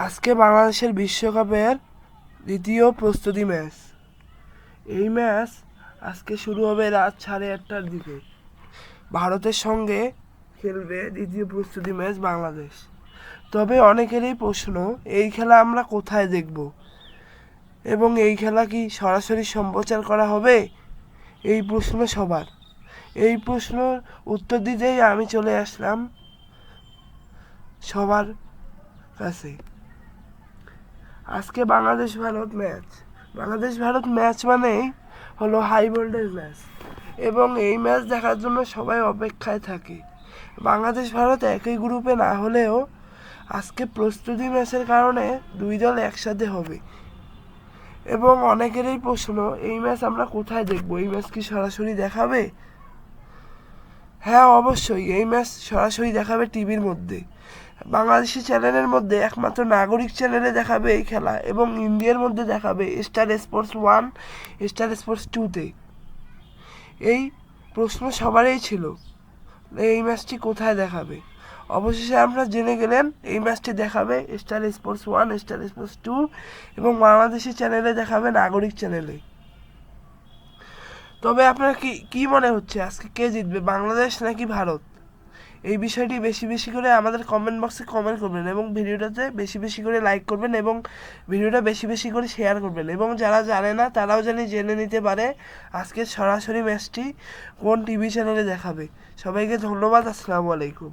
আজকে বাংলাদেশের বিশ্বকাপের দ্বিতীয় প্রস্তুতি ম্যাচ। এই ম্যাচ আজকে শুরু হবে রাত 8:30টার দিকে। ভারতের সঙ্গে খেলবে দ্বিতীয় প্রস্তুতি ম্যাচ বাংলাদেশ। তবে অনেকেরই প্রশ্ন, এই খেলা আমরা কোথায় দেখব এবং এই খেলা কি সরাসরি সম্প্রচার করা হবে? এই প্রশ্ন সবার। এই প্রশ্নের উত্তর দিতেই আমি চলে আসলাম সবার কাছে। আজকে বাংলাদেশ ভারত ম্যাচ মানেই হলো হাই ভোল্টেজ ম্যাচ, এবং এই ম্যাচ দেখার জন্য সবাই অপেক্ষায় থাকে। বাংলাদেশ ভারত একই গ্রুপে না হলেও আজকে প্রস্তুতি ম্যাচের কারণে দুই দল একসাথে হবে। এবং অনেকেরই প্রশ্ন, এই ম্যাচ আমরা কোথায় দেখব? এই ম্যাচ কি সরাসরি দেখাবে? হ্যাঁ, অবশ্যই এই ম্যাচ সরাসরি দেখাবে টিভির মধ্যে। বাংলাদেশি চ্যানেলের মধ্যে একমাত্র নাগরিক চ্যানেলে দেখাবে এই খেলা, এবং ইন্ডিয়ার মধ্যে দেখাবে স্টার স্পোর্টস 1, স্টার স্পোর্টস 2-তে। এই প্রশ্ন সবারই ছিল, এই ম্যাচটি কোথায় দেখাবে। অবশেষে আপনারা জেনে গেলেন, এই ম্যাচটি দেখাবে স্টার স্পোর্টস 1, স্টার স্পোর্টস 2 এবং বাংলাদেশি চ্যানেলে দেখাবে নাগরিক চ্যানেলে। তবে আপনার কি মনে হচ্ছে আজকে কে জিতবে, বাংলাদেশ নাকি ভারত? এই বিষয়টি বেশি বেশি করে আমাদের কমেন্ট বক্সে কমেন্ট করবেন, এবং ভিডিওটাতে বেশি বেশি করে লাইক করবেন, এবং ভিডিওটা বেশি বেশি করে শেয়ার করবেন, এবং যারা জানে না তারাও জেনে নিতে পারে আজকের সরাসরি ম্যাচটি কোন টিভি চ্যানেলে দেখাবে। সবাইকে ধন্যবাদ। আসসালামু আলাইকুম।